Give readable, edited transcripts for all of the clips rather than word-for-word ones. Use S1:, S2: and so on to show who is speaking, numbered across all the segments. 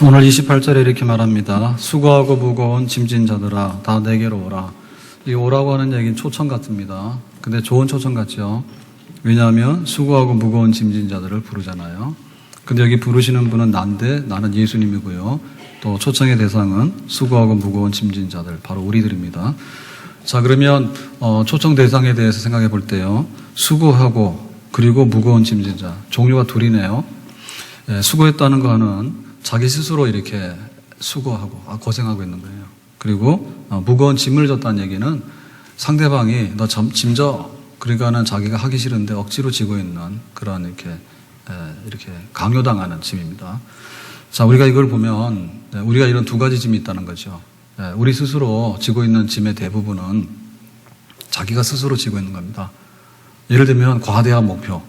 S1: 오늘 28절에 이렇게 말합니다. 수고하고 무거운 짐진 자들아 다 내게로 오라. 이 오라고 하는 얘기는 초청 같습니다. 근데 좋은 초청 같죠. 왜냐하면 수고하고 무거운 짐진 자들을 부르잖아요. 근데 여기 부르시는 분은 난데 나는 예수님이고요. 또 초청의 대상은 수고하고 무거운 짐진 자들, 바로 우리들입니다. 자, 그러면 초청 대상에 대해서 생각해 볼 때요. 수고하고 그리고 무거운 짐진 자, 종류가 둘이네요. 수고했다는 거는 자기 스스로 이렇게 수고하고 고생하고 있는 거예요. 그리고 무거운 짐을 졌다는 얘기는 상대방이 너 짐 져. 그러니까는 자기가 하기 싫은데 억지로 지고 있는 그런 이렇게 강요당하는 짐입니다. 자, 우리가 이걸 보면 우리가 이런 두 가지 짐이 있다는 거죠. 우리 스스로 지고 있는 짐의 대부분은 자기가 스스로 지고 있는 겁니다. 예를 들면 과대한 목표,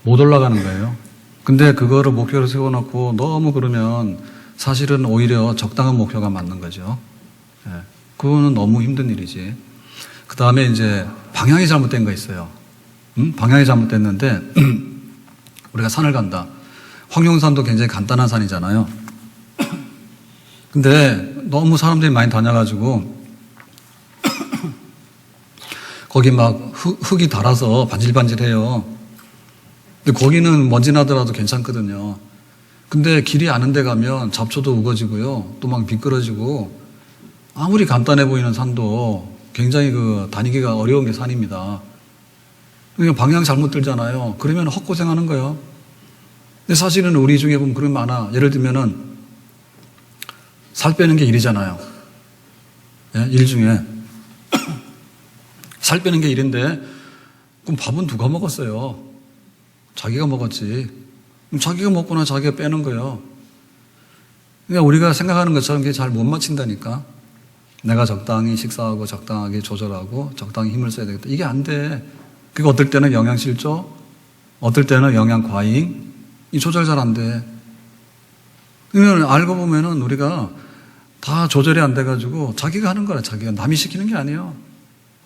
S1: 못 올라가는 거예요. 근데 그거를 목표로 세워놓고 너무 그러면 사실은 오히려 적당한 목표가 맞는 거죠. 그거는 너무 힘든 일이지. 그 다음에 이제 방향이 잘못된 거 있어요. 방향이 잘못됐는데 우리가 산을 간다. 황룡산도 굉장히 간단한 산이잖아요. 근데 너무 사람들이 많이 다녀가지고 거기 막 흙이 닳아서 반질반질해요. 근데 거기는 먼지 나더라도 괜찮거든요. 근데 길이 아는 데 가면 잡초도 우거지고요. 또 막 미끄러지고 아무리 간단해 보이는 산도 굉장히 다니기가 어려운 게 산입니다. 그러니까 방향 잘못 들잖아요. 그러면 헛고생하는 거예요. 근데 사실은 우리 중에 보면 그런 게 많아. 예를 들면은 살 빼는 게 일이잖아요. 일 중에. 살 빼는 게 일인데 그럼 밥은 누가 먹었어요? 자기가 먹었지. 자기가 먹거나 자기가 빼는 거예요. 그러니까 우리가 생각하는 것처럼 그게 잘 못 맞춘다니까. 내가 적당히 식사하고 적당하게 조절하고 적당히 힘을 써야 되겠다. 이게 안 돼. 그게 어떨 때는 영양실조, 어떨 때는 영양과잉, 이 조절 잘 안 돼. 그러면 알고 보면은 우리가 다 조절이 안 돼가지고 자기가 하는 거라. 자기가 남이 시키는 게 아니에요.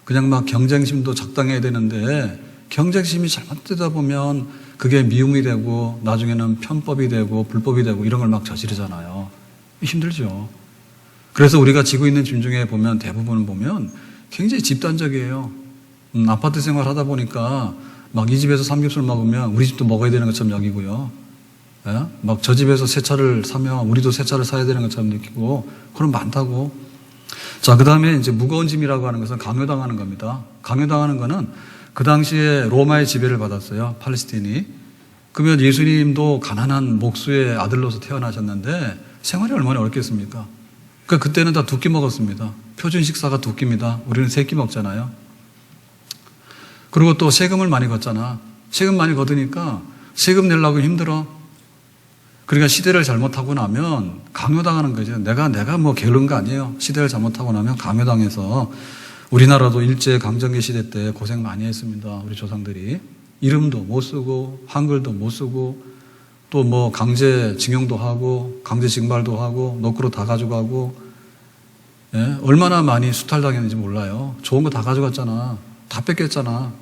S1: 그냥 막 경쟁심도 적당해야 되는데 경쟁심이 잘못되다 보면 그게 미움이 되고 나중에는 편법이 되고 불법이 되고 이런 걸 막 저지르잖아요. 힘들죠. 그래서 우리가 지고 있는 짐 중에 보면 대부분 보면 굉장히 집단적이에요. 아파트 생활 하다 보니까 막 이 집에서 삼겹살 먹으면 우리 집도 먹어야 되는 것처럼 여기고요. 막 저 집에서 새 차를 사면 우리도 새 차를 사야 되는 것처럼 느끼고 그런 많다고. 자, 그 다음에 이제 무거운 짐이라고 하는 것은 강요당하는 겁니다. 강요당하는 거는 그 당시에 로마의 지배를 받았어요. 팔레스틴이. 그러면 예수님도 가난한 목수의 아들로서 태어나셨는데 생활이 얼마나 어렵겠습니까? 그때는 다 두 끼 먹었습니다. 표준 식사가 두 끼입니다. 우리는 세 끼 먹잖아요. 그리고 또 세금을 많이 걷잖아. 세금 많이 걷으니까 세금 내려고 힘들어. 그러니까 시대를 잘못하고 나면 강요당하는 거죠. 내가 뭐 게으른 거 아니에요. 시대를 잘못하고 나면 강요당해서 우리나라도 일제강점기 시대 때 고생 많이 했습니다. 우리 조상들이. 이름도 못 쓰고 한글도 못 쓰고 또 뭐 강제징용도 하고 강제징발도 하고 노크로 다 가져가고 얼마나 많이 수탈당했는지 몰라요. 좋은 거 다 가져갔잖아. 다 뺏겼잖아.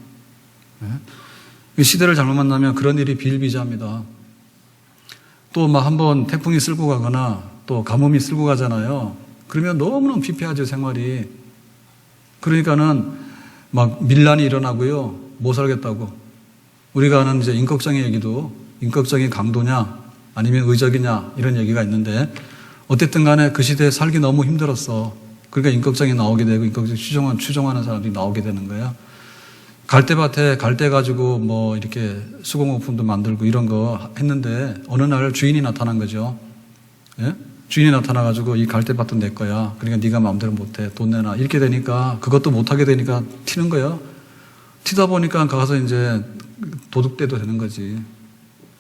S1: 시대를 잘못 만나면 그런 일이 비일비재합니다. 또 막 한번 태풍이 쓸고 가거나 또 가뭄이 쓸고 가잖아요. 그러면 너무너무 피폐하죠, 생활이. 그러니까는 막 밀란이 일어나고요. 못 살겠다고. 우리가 아는 이제 인격적인 얘기도 인격적인 강도냐 아니면 의적이냐 이런 얘기가 있는데 어쨌든 간에 그 시대에 살기 너무 힘들었어. 그러니까 인격적이 나오게 되고 인격적 추종하는 사람들이 나오게 되는 거야. 갈대밭에 갈대 가지고 뭐 이렇게 수공업품도 만들고 이런 거 했는데 어느 날 주인이 나타난 거죠. 주인이 나타나가지고 이 갈대밭은 내 거야. 그러니까 네가 마음대로 못해. 돈 내놔. 이렇게 되니까 그것도 못하게 되니까 튀는 거예요. 튀다 보니까 가서 이제 도둑대도 되는 거지.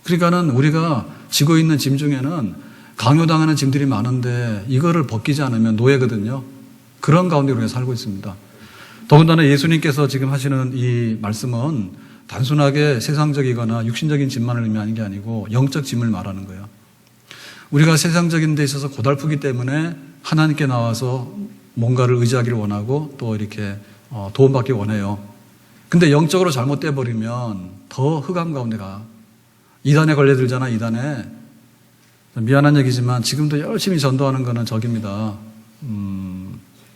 S1: 그러니까는 우리가 지고 있는 짐 중에는 강요당하는 짐들이 많은데 이거를 벗기지 않으면 노예거든요. 그런 가운데 우리가 살고 있습니다. 더군다나 예수님께서 지금 하시는 이 말씀은 단순하게 세상적이거나 육신적인 짐만을 의미하는 게 아니고 영적 짐을 말하는 거예요. 우리가 세상적인 데 있어서 고달프기 때문에 하나님께 나와서 뭔가를 의지하기를 원하고 또 이렇게 도움받기 원해요. 근데 영적으로 잘못돼 버리면 더 흑암 가운데 가. 이단에 걸려들잖아, 이단에. 미안한 얘기지만 지금도 열심히 전도하는 거는 저깁니다.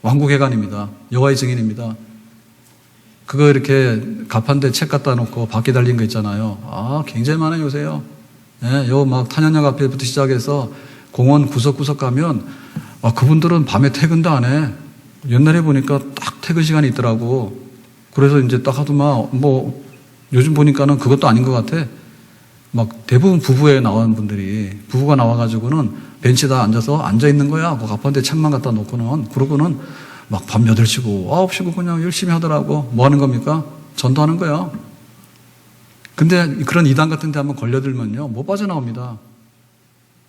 S1: 왕국회관입니다. 여호와의 증인입니다. 그거 이렇게 가판대 책 갖다 놓고 밖에 달린 거 있잖아요. 아, 굉장히 많아요, 요새요. 예, 요 막 탄현역 앞에부터 시작해서 공원 구석구석 가면, 그분들은 밤에 퇴근도 안 해. 옛날에 보니까 딱 퇴근 시간이 있더라고. 그래서 이제 딱 하더만, 요즘 보니까는 그것도 아닌 것 같아. 막 대부분 부부에 나온 분들이, 부부가 나와가지고는 벤치에다 앉아서 앉아있는 거야. 그 가판대 책만 갖다 놓고는. 그러고는 막 밤 8시고 9시고 그냥 열심히 하더라고. 뭐 하는 겁니까? 전도하는 거야. 근데 그런 이단 같은 데 한번 걸려들면요, 못 빠져나옵니다.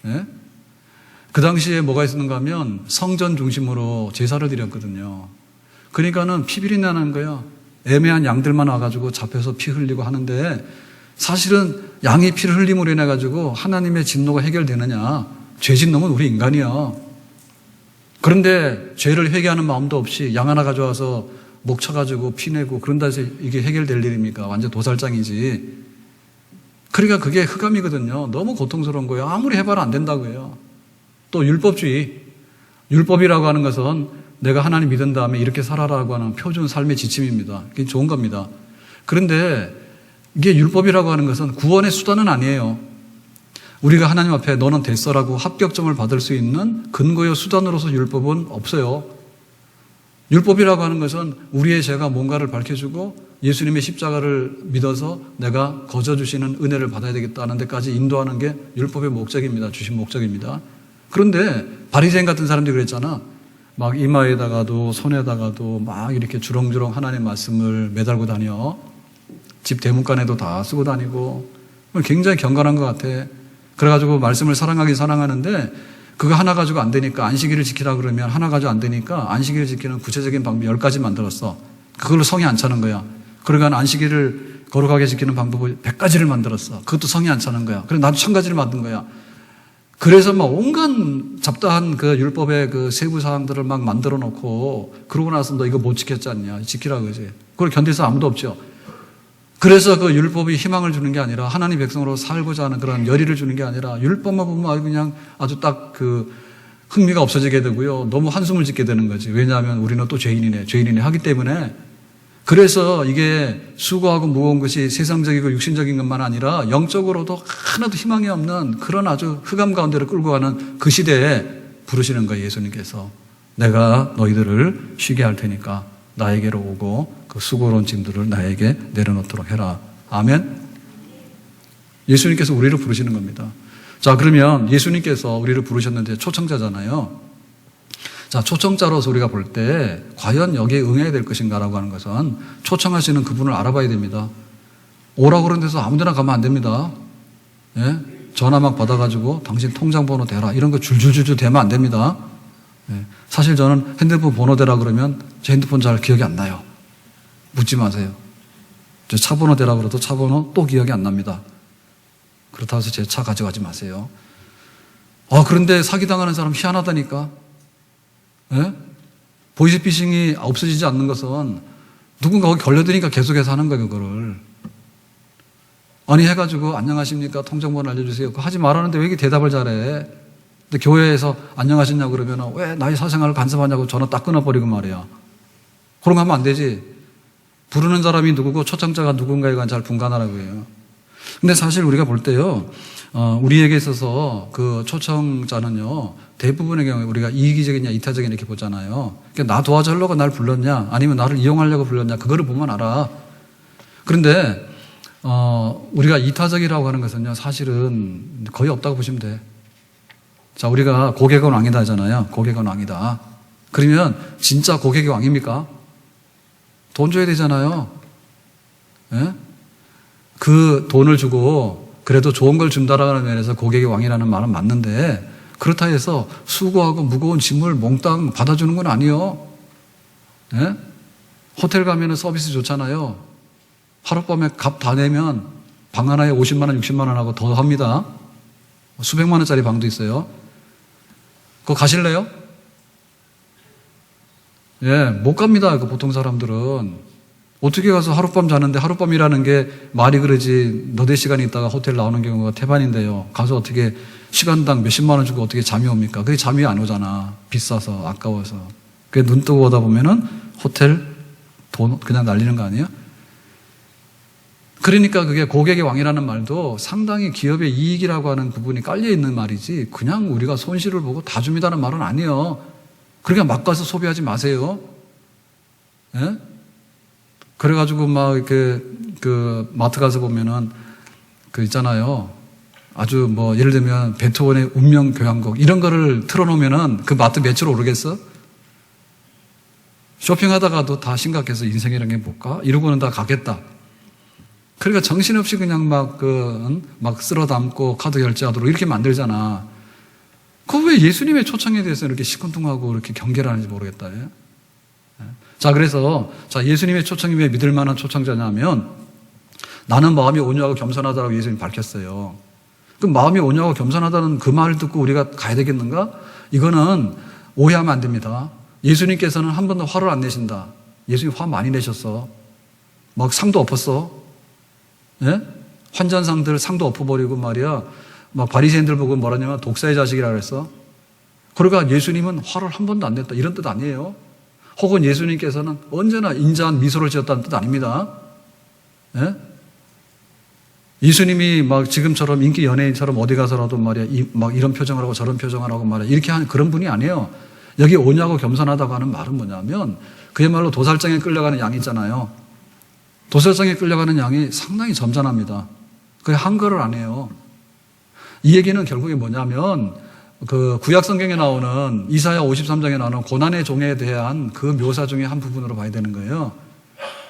S1: 예? 그 당시에 뭐가 있었는가 하면 성전 중심으로 제사를 드렸거든요. 그러니까는 피비린내 나는 거야. 애매한 양들만 와가지고 잡혀서 피 흘리고 하는데, 사실은 양이 피를 흘림으로 인해가지고 하나님의 진노가 해결되느냐? 죄진 놈은 우리 인간이야. 그런데 죄를 회개하는 마음도 없이 양 하나 가져와서 목 쳐가지고 피 내고 그런다 해서 이게 해결될 일입니까? 완전 도살장이지. 그러니까 그게 흑암이거든요. 너무 고통스러운 거예요. 아무리 해봐라 안 된다고 해요. 또 율법주의. 율법이라고 하는 것은 내가 하나님 믿은 다음에 이렇게 살아라고 하는 표준 삶의 지침입니다. 그게 좋은 겁니다. 그런데 이게 율법이라고 하는 것은 구원의 수단은 아니에요. 우리가 하나님 앞에 너는 됐어라고 합격점을 받을 수 있는 근거요 수단으로서 율법은 없어요. 율법이라고 하는 것은 우리의 죄가 뭔가를 밝혀주고 예수님의 십자가를 믿어서 내가 거저주시는 은혜를 받아야 되겠다는 데까지 인도하는 게 율법의 목적입니다. 주신 목적입니다. 그런데 바리새인 같은 사람들이 그랬잖아. 막 이마에다가도 손에다가도 막 이렇게 주렁주렁 하나님의 말씀을 매달고 다녀. 집 대문간에도 다 쓰고 다니고 굉장히 경건한 것 같아. 그래가지고 말씀을 사랑하긴 사랑하는데 그거 하나 가지고 안 되니까 안식일을 지키라 그러면 하나 가지고 안 되니까 안식일을 지키는 구체적인 방법 10가지 만들었어. 그걸로 성이 안 차는 거야. 그러니까 안식일을 거룩하게 지키는 방법을 100가지를 만들었어. 그것도 성이 안 차는 거야. 그래서 나도 1000가지를 만든 거야. 그래서 막 온갖 잡다한 그 율법의 그 세부 사항들을 막 만들어 놓고 그러고 나서 너 이거 못 지켰지 않냐. 지키라 그러지. 그걸 견딜 사람 아무도 없죠. 그래서 그 율법이 희망을 주는 게 아니라 하나님 백성으로 살고자 하는 그런 열의를 주는 게 아니라 율법만 보면 그냥 아주 딱 그 흥미가 없어지게 되고요. 너무 한숨을 짓게 되는 거지. 왜냐하면 우리는 또 죄인이네 하기 때문에. 그래서 이게 수고하고 무거운 것이 세상적이고 육신적인 것만 아니라 영적으로도 하나도 희망이 없는 그런 아주 흑암 가운데로 끌고 가는 그 시대에 부르시는 거예요. 예수님께서. 내가 너희들을 쉬게 할 테니까 나에게로 오고 그 수고로운 짐들을 나에게 내려놓도록 해라. 아멘. 예수님께서 우리를 부르시는 겁니다. 자, 그러면 예수님께서 우리를 부르셨는데 초청자잖아요. 자, 초청자로서 우리가 볼 때 과연 여기에 응해야 될 것인가라고 하는 것은 초청하시는 그분을 알아봐야 됩니다. 오라고 그런 데서 아무 데나 가면 안 됩니다. 예? 전화 막 받아가지고 당신 통장번호 대라 이런 거 줄줄줄줄 대면 안 됩니다. 예. 사실 저는 핸드폰 번호 대라 그러면 제 핸드폰 잘 기억이 안 나요. 묻지 마세요. 저 차 번호 대라 그래도 차 번호 또 기억이 안 납니다. 그렇다고 해서 제 차 가져가지 마세요. 그런데 사기당하는 사람 희한하다니까. 예? 보이스피싱이 없어지지 않는 것은 누군가 거기 걸려드니까 계속해서 하는 거예요, 그거를. 아니, 해가지고, 안녕하십니까? 통장번호 알려주세요. 그거 하지 말라는데 왜 이렇게 대답을 잘해? 근데 교회에서 안녕하셨냐고 그러면 왜 나의 사생활을 간섭하냐고 전화 딱 끊어버리고 말이야. 그런 거 하면 안 되지. 부르는 사람이 누구고 초청자가 누군가에 관한 잘 분간하라고 해요. 근데 사실 우리가 볼 때요, 우리에게 있어서 그 초청자는요, 대부분의 경우에 우리가 이기적이냐 이타적이냐 이렇게 보잖아요. 그러니까 나 도와주려고 날 불렀냐, 아니면 나를 이용하려고 불렀냐, 그거를 보면 알아. 그런데, 우리가 이타적이라고 하는 것은요, 사실은 거의 없다고 보시면 돼. 자, 우리가 고객은 왕이다 하잖아요. 고객은 왕이다. 그러면 진짜 고객이 왕입니까? 돈 줘야 되잖아요. 예? 그 돈을 주고 그래도 좋은 걸 준다라는 면에서 고객이 왕이라는 말은 맞는데 그렇다 해서 수고하고 무거운 짐을 몽땅 받아주는 건 아니에요. 예? 호텔 가면 서비스 좋잖아요. 하룻밤에 값 다 내면 방 하나에 50만 원, 60만 원 하고 더 합니다. 수백만 원짜리 방도 있어요. 그거 가실래요? 예, 못 갑니다. 그 보통 사람들은. 어떻게 가서 하룻밤 자는데, 하룻밤이라는 게 말이 그러지 너댓 시간 있다가 호텔 나오는 경우가 태반인데요. 가서 어떻게 시간당 몇십만 원 주고 어떻게 잠이 옵니까? 그게 잠이 안 오잖아. 비싸서, 아까워서. 그게 눈 뜨고 오다 보면은 호텔 돈 그냥 날리는 거 아니에요? 그러니까 그게 고객의 왕이라는 말도 상당히 기업의 이익이라고 하는 부분이 깔려 있는 말이지, 그냥 우리가 손실을 보고 다 줍니다는 말은 아니에요. 그러니까 막 가서 소비하지 마세요. 예? 그래가지고 막 이렇게 그 마트 가서 보면은 그 있잖아요. 아주 뭐 예를 들면 베토벤의 운명 교향곡 이런 거를 틀어놓으면은 그 마트 매출 오르겠어? 쇼핑하다가도 다 심각해서 인생이라는 게 뭘까? 이러고는 다 가겠다. 그러니까 정신없이 그냥 막 쓸어 담고 카드 결제하도록 이렇게 만들잖아. 그 왜 예수님의 초청에 대해서 이렇게 시큰둥하고 이렇게 경계를 하는지 모르겠다. 예? 자, 그래서, 예수님의 초청이 왜 믿을 만한 초청자냐면, 나는 마음이 온유하고 겸손하다라고 예수님 밝혔어요. 그럼 마음이 온유하고 겸손하다는 그 말을 듣고 우리가 가야 되겠는가? 이거는 오해하면 안 됩니다. 예수님께서는 한 번도 화를 안 내신다. 예수님 화 많이 내셨어. 막 상도 엎었어. 예? 환전상들 상도 엎어버리고 말이야. 막 바리새인들 보고 뭐라냐면 독사의 자식이라 그랬어. 그러니까 예수님은 화를 한 번도 안 냈다. 이런 뜻 아니에요. 혹은 예수님께서는 언제나 인자한 미소를 지었다는 뜻 아닙니다. 예? 예수님이 막 지금처럼 인기 연예인처럼 어디 가서라도 말이야, 막 이런 표정을 하고 저런 표정을 하고 말이야, 이렇게 하는 그런 분이 아니에요. 여기 온유하고 겸손하다고 하는 말은 뭐냐면, 그야말로 도살장에 끌려가는 양이 있잖아요. 도살장에 끌려가는 양이 상당히 점잖합니다. 그게 한거를 안 해요. 이 얘기는 결국에 뭐냐면, 그 구약 성경에 나오는 이사야 53장에 나오는 고난의 종에 대한 그 묘사 중에 한 부분으로 봐야 되는 거예요.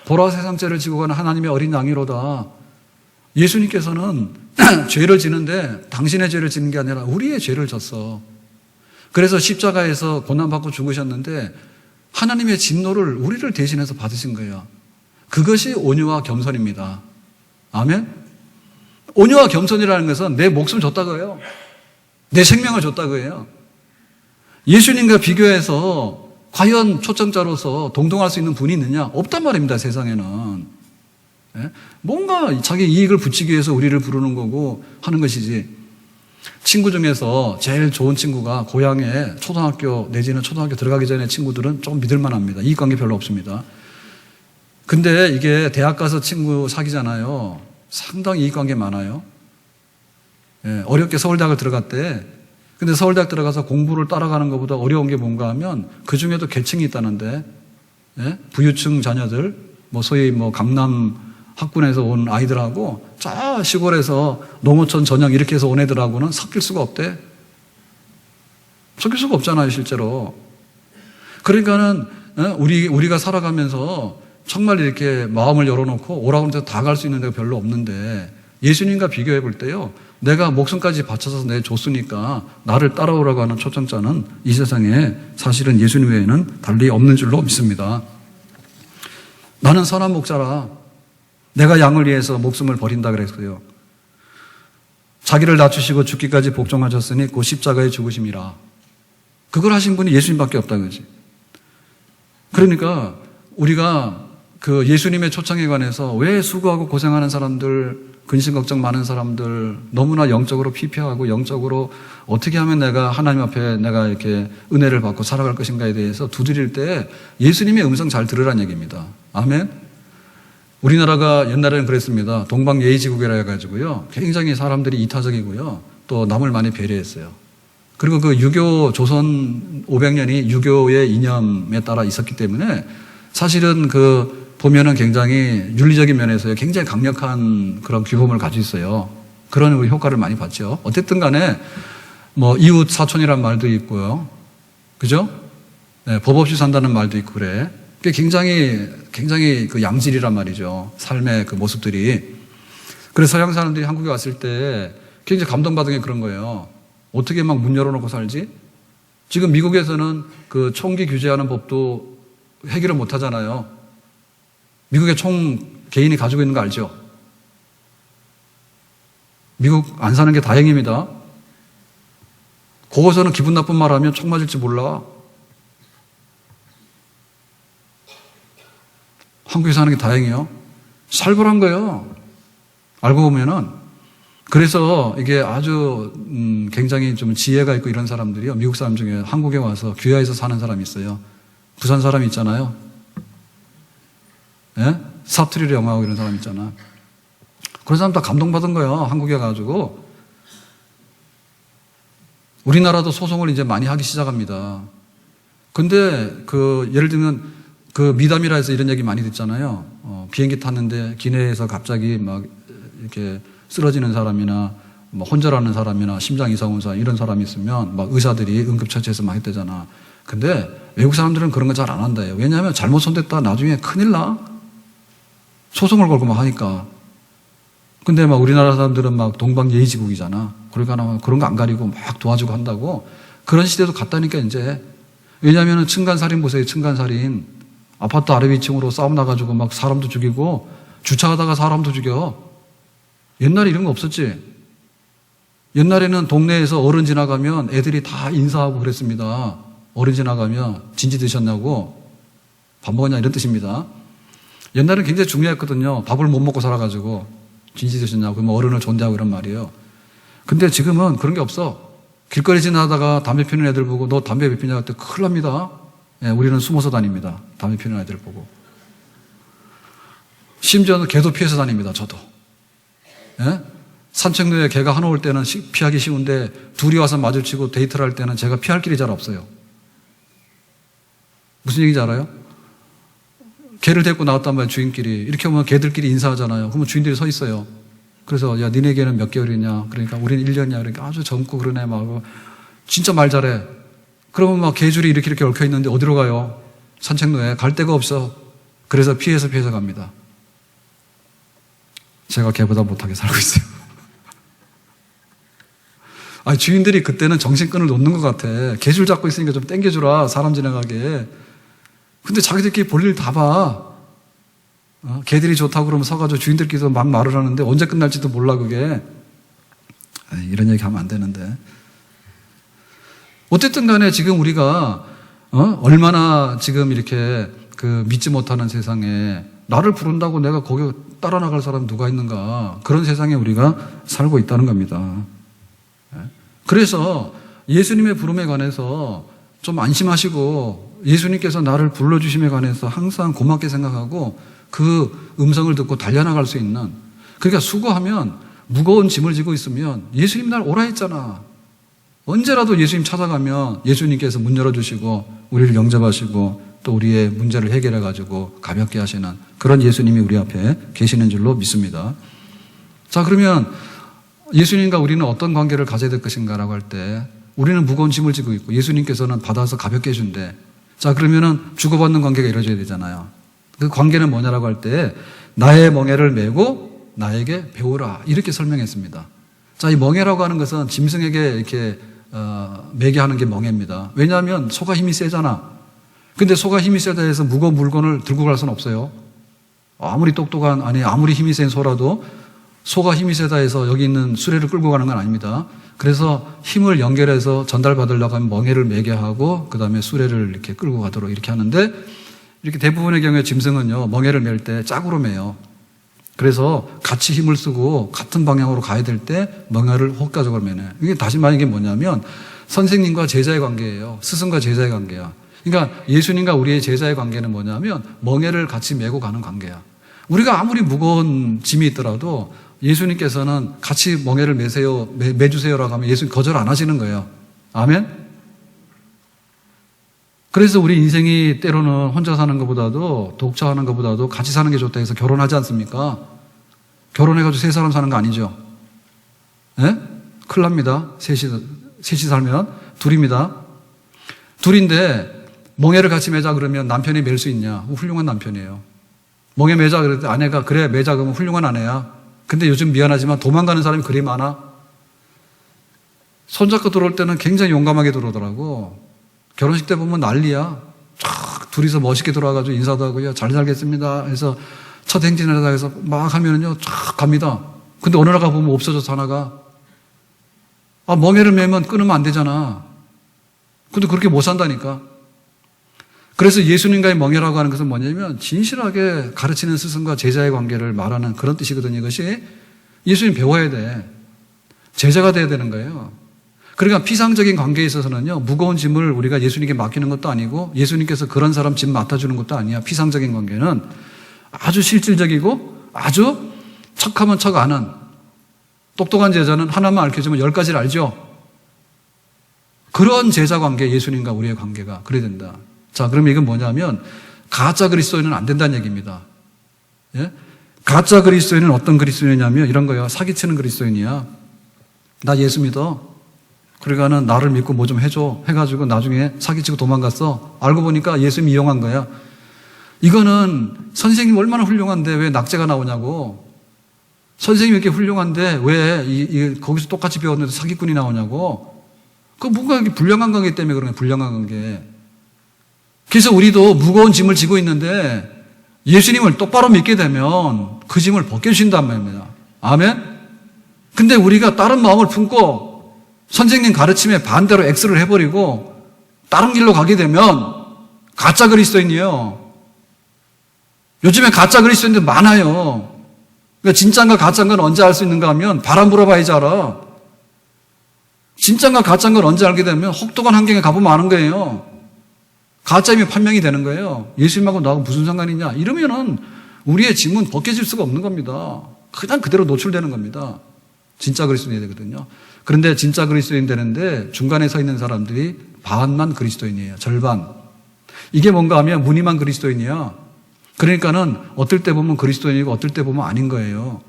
S1: 보라 세상 죄를 지고 가는 하나님의 어린 양이로다. 예수님께서는 죄를 지는데 당신의 죄를 지는 게 아니라 우리의 죄를 졌어. 그래서 십자가에서 고난받고 죽으셨는데 하나님의 진노를 우리를 대신해서 받으신 거예요. 그것이 온유와 겸손입니다. 아멘? 온유와 겸손이라는 것은 내 목숨 줬다고 해요. 내 생명을 줬다고 해요. 예수님과 비교해서 과연 초청자로서 동등할 수 있는 분이 있느냐? 없단 말입니다, 세상에는. 예? 뭔가 자기 이익을 붙이기 위해서 우리를 부르는 거고 하는 것이지. 친구 중에서 제일 좋은 친구가 고향에 초등학교 내지는 초등학교 들어가기 전에 친구들은 좀 믿을만 합니다. 이익관계 별로 없습니다. 근데 이게 대학 가서 친구 사귀잖아요. 상당히 이익관계 많아요. 예, 어렵게 서울대학을 들어갔대. 근데 서울대학 들어가서 공부를 따라가는 것보다 어려운 게 뭔가 하면 그 중에도 계층이 있다는데, 예? 부유층 자녀들, 뭐 소위 뭐 강남 학군에서 온 아이들하고 저 시골에서 농어촌 전형 이렇게 해서 온 애들하고는 섞일 수가 없대. 섞일 수가 없잖아요, 실제로. 그러니까는 우리가 살아가면서 정말 이렇게 마음을 열어놓고 오라고 해서 다 갈 수 있는 데가 별로 없는데 예수님과 비교해 볼 때요, 내가 목숨까지 바쳐서 내줬으니까 나를 따라오라고 하는 초청자는 이 세상에 사실은 예수님 외에는 달리 없는 줄로 믿습니다. 나는 선한 목자라 내가 양을 위해서 목숨을 버린다 그랬어요. 자기를 낮추시고 죽기까지 복종하셨으니 곧 십자가의 죽으심이라. 그걸 하신 분이 예수님밖에 없다 그러지. 그러니까 우리가 그 예수님의 초청에 관해서 왜 수고하고 고생하는 사람들, 근심 걱정 많은 사람들, 너무나 영적으로 피폐하고 영적으로 어떻게 하면 내가 하나님 앞에 내가 이렇게 은혜를 받고 살아갈 것인가에 대해서 두드릴 때 예수님의 음성 잘 들으라는 얘기입니다. 아멘? 우리나라가 옛날에는 그랬습니다. 동방예의지국이라 해가지고요, 굉장히 사람들이 이타적이고요, 또 남을 많이 배려했어요. 그리고 그 유교 조선 500년이 유교의 이념에 따라 있었기 때문에 사실은 보면은 굉장히 윤리적인 면에서 굉장히 강력한 그런 규범을 가지고 있어요. 그런 효과를 많이 봤죠. 어쨌든 간에 뭐 이웃 사촌이란 말도 있고요. 그죠? 네, 법 없이 산다는 말도 있고 그래. 그게 굉장히 그 양질이란 말이죠. 삶의 그 모습들이. 그래서 서양 사람들이 한국에 왔을 때 굉장히 감동받은 게 그런 거예요. 어떻게 막 문 열어놓고 살지? 지금 미국에서는 그 총기 규제하는 법도 해결을 못 하잖아요. 미국의 총 개인이 가지고 있는 거 알죠? 미국 안 사는 게 다행입니다. 거기서는 기분 나쁜 말 하면 총 맞을지 몰라. 한국에 사는 게 다행이에요. 살벌한 거예요. 알고 보면은. 그래서 이게 아주 굉장히 좀 지혜가 있고 이런 사람들이요. 미국 사람 중에 한국에 와서 귀화해서 사는 사람이 있어요. 부산 사람 있잖아요. 예? 사투리를 영어하고 이런 사람 있잖아. 그런 사람 다 감동받은 거예요. 한국에 가가지고. 우리나라도 소송을 이제 많이 하기 시작합니다. 근데 예를 들면 미담이라 해서 이런 얘기 많이 듣잖아요. 비행기 탔는데 기내에서 갑자기 막 이렇게 쓰러지는 사람이나 뭐 혼절하는 사람이나 심장 이상 온 사람 이런 사람이 있으면 막 의사들이 응급처치해서 막 했대잖아. 근데 외국 사람들은 그런 거 잘 안 한다요. 왜냐하면 잘못 손댔다 나중에 큰일 나. 소송을 걸고 막 하니까. 근데 막 우리나라 사람들은 막 동방예의지국이잖아. 그러니까 그런 거 안 가리고 막 도와주고 한다고. 그런 시대도 갔다니까 이제. 왜냐하면 층간살인 보세요. 층간살인. 아파트 아래 위층으로 싸움 나가지고 막 사람도 죽이고 주차하다가 사람도 죽여. 옛날에 이런 거 없었지. 옛날에는 동네에서 어른 지나가면 애들이 다 인사하고 그랬습니다. 어른 지나가면 진지 드셨냐고 밥 먹었냐 이런 뜻입니다. 옛날에는 굉장히 중요했거든요. 밥을 못 먹고 살아가지고 진지 드셨냐고 뭐 어른을 존대하고 이런 말이에요. 근데 지금은 그런 게 없어. 길거리 지나다가 담배 피우는 애들 보고 너 담배 왜 피냐 할 때 큰일 납니다. 예, 우리는 숨어서 다닙니다. 담배 피우는 애들 보고. 심지어는 개도 피해서 다닙니다. 저도. 예? 산책로에 개가 하나 올 때는 피하기 쉬운데 둘이 와서 마주치고 데이트를 할 때는 제가 피할 길이 잘 없어요. 무슨 얘기인지 알아요? 개를 데리고 나왔단 말이에요. 주인끼리. 이렇게 오면 개들끼리 인사하잖아요. 그러면 주인들이 서 있어요. 그래서 야 니네 개는 몇 개월이냐. 그러니까 우리는 1년이냐. 그러니까 아주 젊고 그러네. 막 진짜 말 잘해. 그러면 막 개줄이 이렇게 얽혀 있는데 어디로 가요? 산책로에 갈 데가 없어. 그래서 피해서 갑니다. 제가 개보다 못하게 살고 있어요. 아니, 주인들이 그때는 정신끈을 놓는 것 같아. 개줄 잡고 있으니까 좀 땡겨주라. 사람 지나가게. 근데 자기들끼리 볼일 다 봐. 개들이 좋다고 그러면 서가지고 주인들끼리도 막 말을 하는데 언제 끝날지도 몰라 그게. 이런 얘기 하면 안 되는데. 어쨌든 간에 지금 우리가 얼마나 지금 이렇게 믿지 못하는 세상에 나를 부른다고 내가 거기 따라 나갈 사람 누가 있는가. 그런 세상에 우리가 살고 있다는 겁니다. 그래서 예수님의 부름에 관해서 좀 안심하시고 예수님께서 나를 불러주심에 관해서 항상 고맙게 생각하고 그 음성을 듣고 달려나갈 수 있는, 그러니까 수고하면 무거운 짐을 지고 있으면 예수님 날 오라 했잖아. 언제라도 예수님 찾아가면 예수님께서 문 열어주시고 우리를 영접하시고 또 우리의 문제를 해결해가지고 가볍게 하시는 그런 예수님이 우리 앞에 계시는 줄로 믿습니다. 자, 그러면 예수님과 우리는 어떤 관계를 가져야 될 것인가라고 할 때 우리는 무거운 짐을 지고 있고 예수님께서는 받아서 가볍게 해준대. 자, 그러면은 주고받는 관계가 이루어져야 되잖아요. 그 관계는 뭐냐라고 할 때 나의 멍에를 메고 나에게 배우라 이렇게 설명했습니다. 자, 이 멍에라고 하는 것은 짐승에게 이렇게 매게 하는 게 멍에입니다. 왜냐하면 소가 힘이 세잖아. 근데 소가 힘이 세다 해서 무거운 물건을 들고 갈 수는 없어요. 아무리 똑똑한, 아무리 힘이 센 소라도 소가 힘이 세다 해서 여기 있는 수레를 끌고 가는 건 아닙니다. 그래서 힘을 연결해서 전달받으려고 하면 멍에를 매게 하고 그 다음에 수레를 이렇게 끌고 가도록 이렇게 하는데, 이렇게 대부분의 경우에 짐승은요 멍에를 맬 때 짝으로 매요. 그래서 같이 힘을 쓰고 같은 방향으로 가야 될 때 멍에를 효과적으로 매네. 이게 다시 말하는 게 뭐냐면 선생님과 제자의 관계예요. 스승과 제자의 관계야. 그러니까 예수님과 우리의 제자의 관계는 뭐냐면 멍에를 같이 메고 가는 관계야. 우리가 아무리 무거운 짐이 있더라도 예수님께서는 같이 멍에를 매주세요라고 하면 예수님 거절 안 하시는 거예요. 아멘? 그래서 우리 인생이 때로는 혼자 사는 것보다도 독처하는 것보다도 같이 사는 게 좋다 해서 결혼하지 않습니까? 결혼해가지고 세 사람 사는 거 아니죠? 예? 큰일 납니다. 셋이 살면. 둘입니다. 둘인데 멍에를 같이 매자 그러면 남편이 맬 수 있냐? 훌륭한 남편이에요. 멍에 매자 그랬더니 아내가 그래 매자 그러면 훌륭한 아내야. 근데 요즘 미안하지만 도망가는 사람이 그리 많아. 손잡고 들어올 때는 굉장히 용감하게 들어오더라고. 결혼식 때 보면 난리야. 쫙 둘이서 멋있게 들어와가지고 인사도 하고요. 잘 살겠습니다 해서 첫 행진을 하다 해서 막 하면은요 쫙 갑니다. 근데 어느 날가 보면 없어져서 하나가 멍에를 매면 끊으면 안 되잖아. 근데 그렇게 못 산다니까. 그래서 예수님과의 멍에라고 하는 것은 뭐냐면 진실하게 가르치는 스승과 제자의 관계를 말하는 그런 뜻이거든요. 이것이 예수님 배워야 돼. 제자가 돼야 되는 거예요. 그러니까 피상적인 관계에 있어서는요, 무거운 짐을 우리가 예수님께 맡기는 것도 아니고 예수님께서 그런 사람 짐 맡아주는 것도 아니야. 피상적인 관계는 아주 실질적이고 아주 척하면 척 아는, 똑똑한 제자는 하나만 알려주면 10가지를 알죠. 그런 제자 관계, 예수님과 우리의 관계가 그래야 된다. 자, 그러면 이건 뭐냐면 가짜 그리스도인은 안 된다는 얘기입니다. 예? 가짜 그리스도인은 어떤 그리스도인이냐면 이런 거예요. 사기치는 그리스도인이야. 나 예수 믿어. 그러니까는 나를 믿고 뭐 좀 해줘 해가지고 나중에 사기치고 도망갔어. 알고 보니까 예수님 이용한 거야. 이거는 선생님 얼마나 훌륭한데 왜 낙제가 나오냐고. 선생님이 이렇게 훌륭한데 왜 거기서 똑같이 배웠는데 사기꾼이 나오냐고. 그 뭔가 불량한 관계 때문에 그런 거야. 불량한 관계. 그래서 우리도 무거운 짐을 지고 있는데 예수님을 똑바로 믿게 되면 그 짐을 벗겨주신단 말입니다. 아멘? 근데 우리가 다른 마음을 품고 선생님 가르침에 반대로 X를 해버리고 다른 길로 가게 되면 가짜 그리스도인이에요. 요즘에 가짜 그리스도인들 많아요. 그러니까 진짜인가 가짜인 건 언제 알 수 있는가 하면 바람 불어봐야지 알아. 진짜인가 가짜인 건 언제 알게 되면 혹독한 환경에 가보면 아는 거예요. 가짜임이 판명이 되는 거예요. 예수님하고 나하고 무슨 상관이냐. 이러면은 우리의 짐은 벗겨질 수가 없는 겁니다. 그냥 그대로 노출되는 겁니다. 진짜 그리스도인이 되거든요. 그런데 진짜 그리스도인 되는데 중간에 서 있는 사람들이 반만 그리스도인이에요. 절반. 이게 뭔가 하면 무늬만 그리스도인이야. 그러니까는 어떨 때 보면 그리스도인이고 어떨 때 보면 아닌 거예요.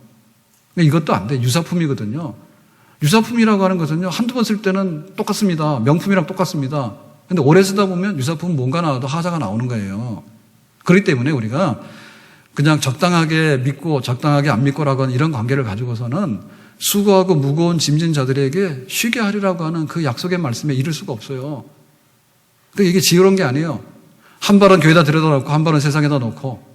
S1: 이것도 안 돼. 유사품이거든요. 유사품이라고 하는 것은요, 한두 번 쓸 때는 똑같습니다. 명품이랑 똑같습니다. 근데 오래 쓰다 보면 유사품은 뭔가 나와도 하자가 나오는 거예요. 그렇기 때문에 우리가 그냥 적당하게 믿고 적당하게 안 믿고라고 하는 이런 관계를 가지고서는 수고하고 무거운 짐진 자들에게 쉬게 하리라고 하는 그 약속의 말씀에 이를 수가 없어요. 그러니까 이게 지혜로운 게 아니에요. 한 발은 교회에다 들여다 놓고 한 발은 세상에다 놓고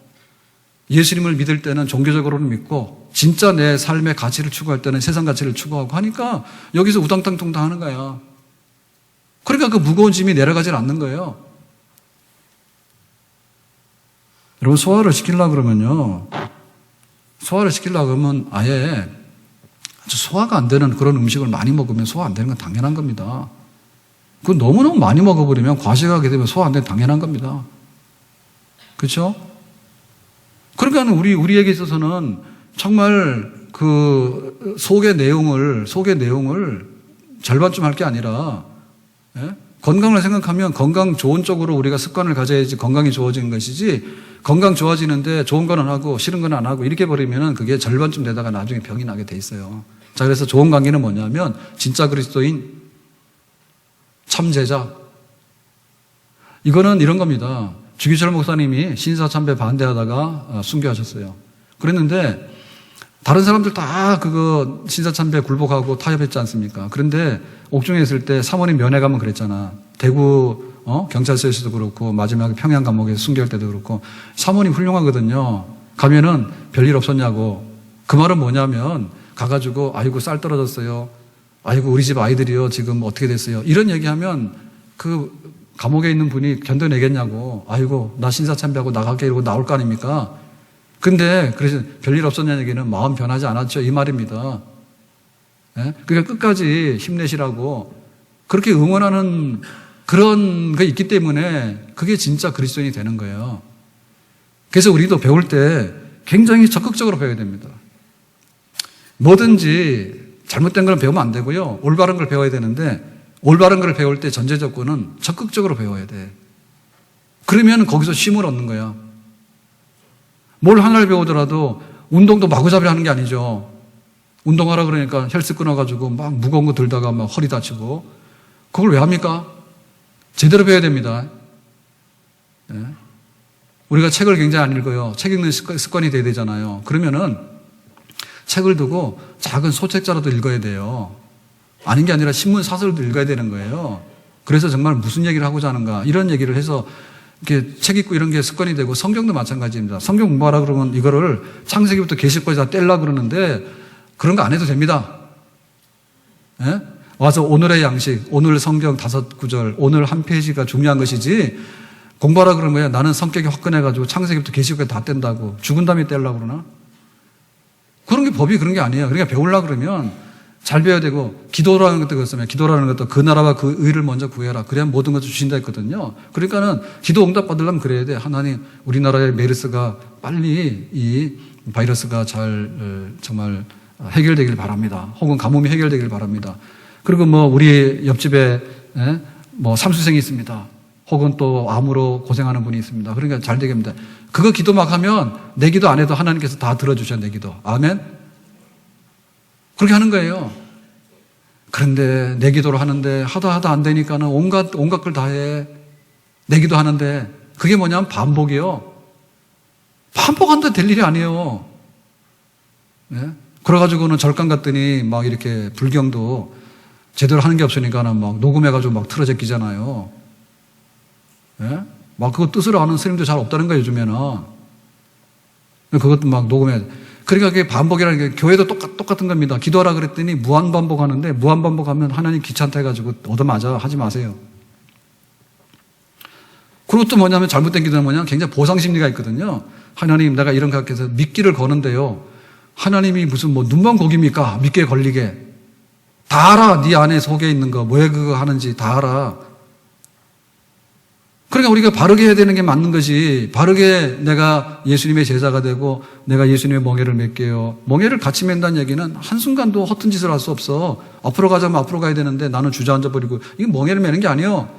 S1: 예수님을 믿을 때는 종교적으로는 믿고 진짜 내 삶의 가치를 추구할 때는 세상 가치를 추구하고 하니까 여기서 우당탕통당 하는 거야. 그러니까 그 무거운 짐이 내려가질 않는 거예요. 여러분 소화를 시키려고 그러면요. 소화를 시키려고 하면 아예 아주 소화가 안 되는 그런 음식을 많이 먹으면 소화 안 되는 건 당연한 겁니다. 그건 너무너무 많이 먹어버리면 과식하게 되면 소화 안 되는 건 당연한 겁니다. 그렇죠? 그러니까 우리에게 있어서는 정말 그 속의 내용을 절반쯤 할 게 아니라 예? 건강을 생각하면 건강 좋은 쪽으로 우리가 습관을 가져야지 건강이 좋아지는 것이지 건강 좋아지는데 좋은 건 안 하고 싫은 건 안 하고 이렇게 버리면 그게 절반쯤 되다가 나중에 병이 나게 돼 있어요. 자, 그래서 좋은 관계는 뭐냐면 진짜 그리스도인 참제자 이거는 이런 겁니다. 주기철 목사님이 신사참배 반대하다가 순교하셨어요. 그랬는데 다른 사람들 다 그거 신사참배 굴복하고 타협했지 않습니까? 그런데 옥중에 있을 때 사모님 면회 가면 그랬잖아. 대구 경찰서에서도 그렇고 마지막에 평양 감옥에서 순교할 때도 그렇고 사모님 훌륭하거든요. 가면은 별일 없었냐고. 그 말은 뭐냐면 가가지고 아이고 쌀 떨어졌어요. 아이고 우리 집 아이들이요 지금 어떻게 됐어요. 이런 얘기하면 그 감옥에 있는 분이 견뎌내겠냐고. 아이고 나 신사참배하고 나갈게 이러고 나올 거 아닙니까? 근데 그래서 별일 없었냐는 얘기는 마음 변하지 않았죠 이 말입니다. 예? 그러니까 끝까지 힘내시라고 그렇게 응원하는 그런 게 있기 때문에 그게 진짜 그리스도인이 되는 거예요. 그래서 우리도 배울 때 굉장히 적극적으로 배워야 됩니다. 뭐든지 잘못된 걸 배우면 안 되고요. 올바른 걸 배워야 되는데 올바른 걸 배울 때 전제 조건은 적극적으로 배워야 돼. 그러면 거기서 쉼을 얻는 거야. 뭘 하나를 배우더라도 운동도 마구잡이 하는 게 아니죠. 운동하라 그러니까 헬스 끊어가지고 막 무거운 거 들다가 막 허리 다치고 그걸 왜 합니까? 제대로 배워야 됩니다. 네. 우리가 책을 굉장히 안 읽어요. 책 읽는 습관이 돼야 되잖아요. 그러면은 책을 두고 작은 소책자라도 읽어야 돼요. 아닌 게 아니라 신문 사설도 읽어야 되는 거예요. 그래서 정말 무슨 얘기를 하고자 하는가 이런 얘기를 해서 이렇게 책 읽고 이런 게 습관이 되고 성경도 마찬가지입니다. 성경 공부하라 그러면 이거를 창세기부터 계시까지 다 떼려고 그러는데 그런 거 안 해도 됩니다. 예? 와서 오늘의 양식, 오늘 성경 5구절, 오늘 한 페이지가 중요한 것이지 공부하라 그러면 나는 성격이 화끈해가지고 창세기부터 계시록까지 다 뗀다고. 죽은 다음에 떼려고 그러나? 그런 게 법이 그런 게 아니에요. 그러니까 배우려고 그러면 잘 배워야 되고, 기도라는 것도 그렇습니다. 기도라는 것도 그 나라와 그 의를 먼저 구해라. 그래야 모든 것을 주신다 했거든요. 그러니까는 기도 응답 받으려면 그래야 돼. 하나님, 우리나라의 메르스가 빨리 이 바이러스가 잘 정말 해결되길 바랍니다. 혹은 가뭄이 해결되길 바랍니다. 그리고 뭐 우리 옆집에 뭐 삼수생이 있습니다. 혹은 또 암으로 고생하는 분이 있습니다. 그러니까 잘 되겠습니다. 그거 기도 막 하면 내 기도 안 해도 하나님께서 다 들어주셔, 내 기도. 아멘? 그렇게 하는 거예요. 그런데 내 기도를 하는데 하다 안 되니까는 온갖 걸 다 해. 내 기도 하는데 그게 뭐냐면 반복이요. 반복한다 될 일이 아니에요. 네? 그래가지고는 절간 갔더니 막 이렇게 불경도 제대로 하는 게 없으니까는 막 녹음해가지고 막 틀어 제끼잖아요. 예? 막 그거 뜻을 아는 스님도 잘 없다는 거예요, 요즘에는. 그것도 막 녹음해. 그러니까 그게 반복이라는 게 교회도 똑같은 겁니다. 기도하라 그랬더니 무한반복하는데 무한반복하면 하나님 귀찮다 해가지고 얻어맞아. 하지 마세요. 그리고 또 뭐냐면 잘못된 기도는 뭐냐면 굉장히 보상심리가 있거든요. 하나님 내가 이런 각해서 믿기를 거는데요. 하나님이 무슨 뭐 눈먼 고기입니까? 믿기에 걸리게. 다 알아. 네 안에 속에 있는 거. 왜 그거 하는지 다 알아. 그러니까 우리가 바르게 해야 되는 게 맞는 것이, 바르게 내가 예수님의 제자가 되고 내가 예수님의 멍에를 맺게요. 멍에를 같이 맨다는 얘기는 한순간도 허튼 짓을 할 수 없어. 앞으로 가자면 앞으로 가야 되는데 나는 주저앉아 버리고, 이게 멍에를 매는 게 아니에요.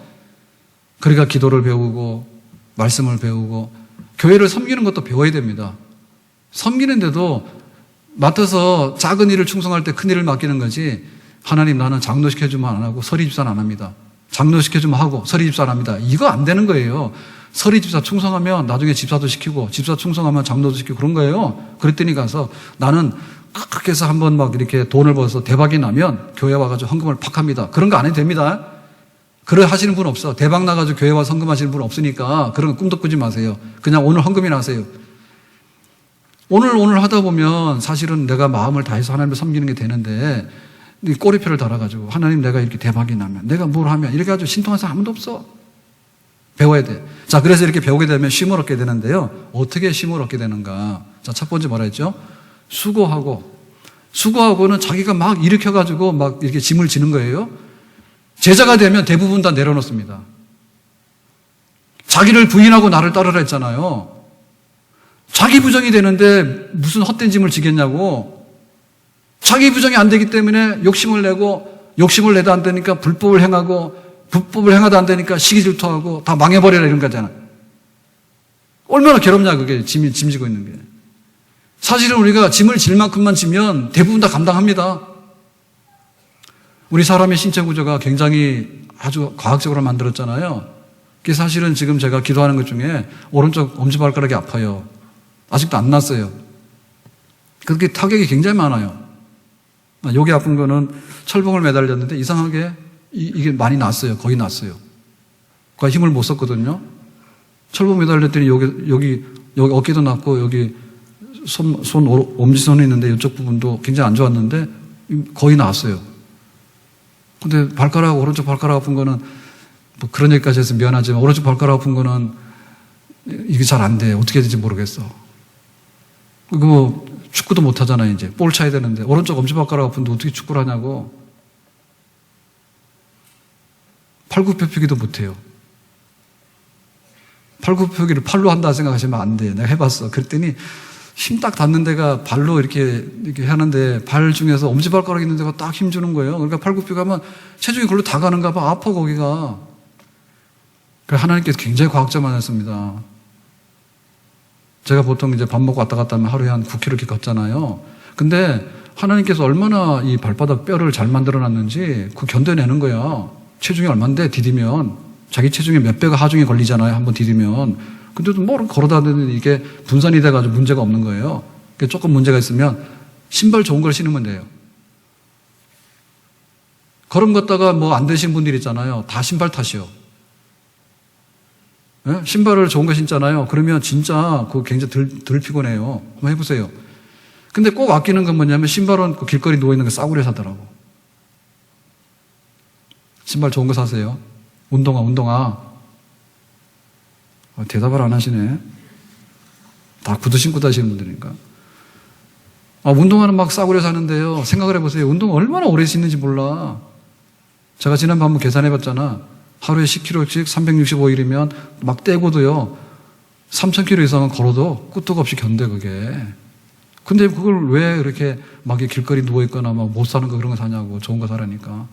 S1: 그러니까 기도를 배우고 말씀을 배우고 교회를 섬기는 것도 배워야 됩니다. 섬기는데도 맡아서 작은 일을 충성할 때 큰 일을 맡기는 거지, 하나님 나는 장로 시켜주면 안 하고 서리 집사는 안 합니다. 장로 시켜주면 하고 서리 집사 안 합니다. 이거 안 되는 거예요. 서리 집사 충성하면 나중에 집사도 시키고, 집사 충성하면 장로도 시키고 그런 거예요. 그랬더니 가서 나는 그렇게 해서 한번 막 이렇게 돈을 벌어서 대박이 나면 교회 와가지고 헌금을 팍 합니다. 그런 거 안 해도 됩니다. 그래 하시는 분 없어. 대박 나가지고 교회 와서 헌금하시는 분 없으니까 그런 거 꿈도 꾸지 마세요. 그냥 오늘 헌금이나 하세요. 오늘 하다 보면 사실은 내가 마음을 다해서 하나님을 섬기는 게 되는데, 꼬리표를 달아가지고 하나님 내가 이렇게 대박이 나면, 내가 뭘 하면, 이렇게 해가지고 신통한 사람 아무도 없어. 배워야 돼. 자, 그래서 이렇게 배우게 되면 쉼을 얻게 되는데요. 어떻게 쉼을 얻게 되는가? 자, 첫 번째 뭐라 했죠? 수고하고는 자기가 막 일으켜가지고 막 이렇게 짐을 지는 거예요. 제자가 되면 대부분 다 내려놓습니다. 자기를 부인하고 나를 따르라 했잖아요. 자기 부정이 되는데 무슨 헛된 짐을 지겠냐고. 자기 부정이 안 되기 때문에 욕심을 내고, 욕심을 내도 안 되니까 불법을 행하고, 불법을 행하도 안 되니까 시기질투하고 다 망해버려라 이런 거잖아. 얼마나 괴롭냐 그게, 짐 지고 있는 게. 사실은 우리가 짐을 질 만큼만 지면 대부분 다 감당합니다. 우리 사람의 신체 구조가 굉장히 아주 과학적으로 만들었잖아요. 그게 사실은 지금 제가 기도하는 것 중에 오른쪽 엄지발가락이 아파요. 아직도 안 났어요. 그렇게 타격이 굉장히 많아요. 여기 아픈 거는 철봉을 매달렸는데 이상하게 이게 많이 났어요. 거의 났어요. 그 힘을 못 썼거든요. 철봉 매달렸더니 여기 어깨도 났고, 여기 엄지손이 있는데 이쪽 부분도 굉장히 안 좋았는데 거의 나았어요. 근데 오른쪽 발가락 아픈 거는 뭐 그런 얘기까지 해서 미안하지만, 오른쪽 발가락 아픈 거는 이게 잘 안 돼. 어떻게 될지 모르겠어. 그거 축구도 못 하잖아요, 이제. 볼 차야 되는데. 오른쪽 엄지발가락 아픈데 어떻게 축구를 하냐고. 팔굽혀펴기도 못 해요. 팔굽혀펴기를 팔로 한다 생각하시면 안 돼. 내가 해봤어. 그랬더니 힘 딱 닿는 데가 발로 이렇게 하는데, 발 중에서 엄지발가락 있는 데가 딱 힘주는 거예요. 그러니까 팔굽혀펴기 하면 체중이 그걸로 다 가는가 봐. 아파, 거기가. 그래서 하나님께서 굉장히 과학자만했습니다. 제가 보통 이제 밥 먹고 왔다 갔다 하면 하루에 한 9km 이렇게 걷잖아요. 근데 하나님께서 얼마나 이 발바닥 뼈를 잘 만들어 놨는지 그 견뎌내는 거야. 체중이 얼만데 디디면. 자기 체중의 몇 배가 하중에 걸리잖아요. 한번 디디면. 근데도 뭐 걸어다 대는데 이게 분산이 돼가지고 문제가 없는 거예요. 그러니까 조금 문제가 있으면 신발 좋은 걸 신으면 돼요. 걸음 걷다가 뭐 안 되신 분들 있잖아요. 다 신발 탓이요. 네? 신발을 좋은 거 신잖아요. 그러면 진짜 그거 굉장히 덜 피곤해요. 한번 해보세요. 근데 꼭 아끼는 건 뭐냐면, 신발은 그 길거리 누워있는 거 싸구려 사더라고. 신발 좋은 거 사세요. 운동화. 대답을 안 하시네. 다 구두 신고 다니시는 분들이니까. 운동화는 막 싸구려 사는데요. 생각을 해보세요. 운동 얼마나 오래 씻는지 몰라. 제가 지난번 한번 계산해봤잖아. 하루에 10km씩 365일이면 막 떼고도요. 3,000km 이상은 걸어도 끄떡없이 견뎌 그게. 근데 그걸 왜 이렇게 막 길거리 누워있거나 막 못 사는 거 그런 거 사냐고. 좋은 거 사라니까.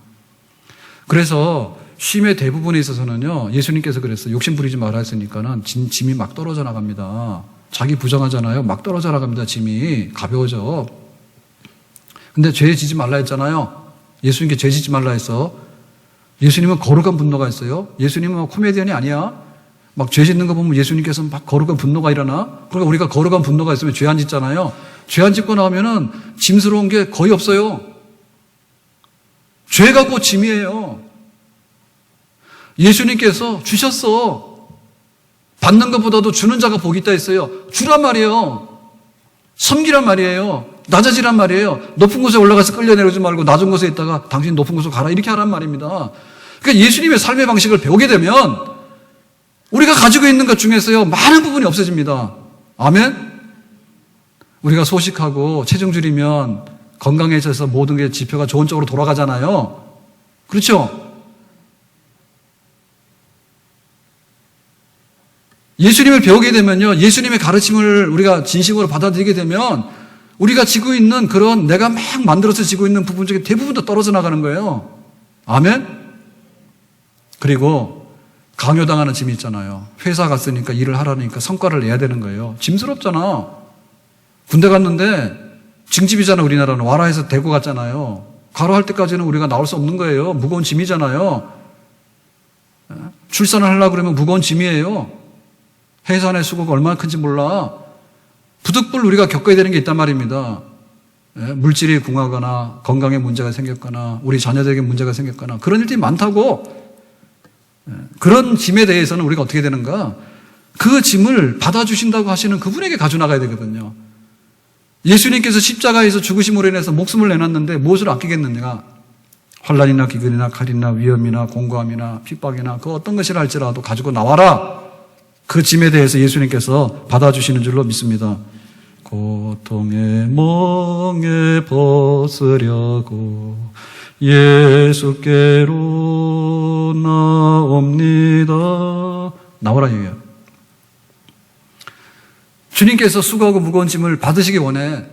S1: 그래서 쉼의 대부분에 있어서는요. 예수님께서 그랬어요. 욕심 부리지 말아 했으니까는 짐이 막 떨어져 나갑니다. 자기 부정하잖아요. 막 떨어져 나갑니다. 짐이 가벼워져. 근데 죄 지지 말라 했잖아요. 예수님께 죄 지지 말라 했어. 예수님은 거룩한 분노가 있어요. 예수님은 코미디언이 아니야. 막 죄 짓는 거 보면 예수님께서 막 거룩한 분노가 일어나. 그러니까 우리가 거룩한 분노가 있으면 죄 안 짓잖아요. 죄 안 짓고 나오면은 짐스러운 게 거의 없어요. 죄가 곧 짐이에요. 예수님께서 주셨어. 받는 것보다도 주는 자가 복이 있다 했어요. 주란 말이에요. 섬기란 말이에요. 낮아지란 말이에요. 높은 곳에 올라가서 끌려내리지 말고 낮은 곳에 있다가 당신 높은 곳으로 가라 이렇게 하란 말입니다. 그러니까 예수님의 삶의 방식을 배우게 되면 우리가 가지고 있는 것 중에서요 많은 부분이 없어집니다. 아멘? 우리가 소식하고 체중 줄이면 건강해져서 모든 게 지표가 좋은 쪽으로 돌아가잖아요. 그렇죠? 예수님을 배우게 되면요, 예수님의 가르침을 우리가 진심으로 받아들이게 되면 우리가 지고 있는 그런 내가 막 만들어서 지고 있는 부분 중에 대부분 다 떨어져 나가는 거예요. 아멘? 그리고 강요당하는 짐이 있잖아요. 회사 갔으니까 일을 하라니까 성과를 내야 되는 거예요. 짐스럽잖아. 군대 갔는데 징집이잖아. 우리나라는 와라에서 대구 갔잖아요. 가로 할 때까지는 우리가 나올 수 없는 거예요. 무거운 짐이잖아요. 출산을 하려고 그러면 무거운 짐이에요. 해산의 수고가 얼마나 큰지 몰라. 부득불 우리가 겪어야 되는 게 있단 말입니다. 물질이 궁하거나 건강에 문제가 생겼거나 우리 자녀들에게 문제가 생겼거나 그런 일들이 많다고. 그런 짐에 대해서는 우리가 어떻게 되는가? 그 짐을 받아주신다고 하시는 그분에게 가져나가야 되거든요. 예수님께서 십자가에서 죽으심으로 인해서 목숨을 내놨는데 무엇을 아끼겠느냐? 환난이나 기근이나 칼이나 위험이나 공고함이나 핍박이나 그 어떤 것이라 할지라도 가지고 나와라. 그 짐에 대해서 예수님께서 받아주시는 줄로 믿습니다. 고통의 멍에 벗으려고 예수께로 나옵니다. 나오라 얘기해요. 주님께서 수고하고 무거운 짐을 받으시기 원해.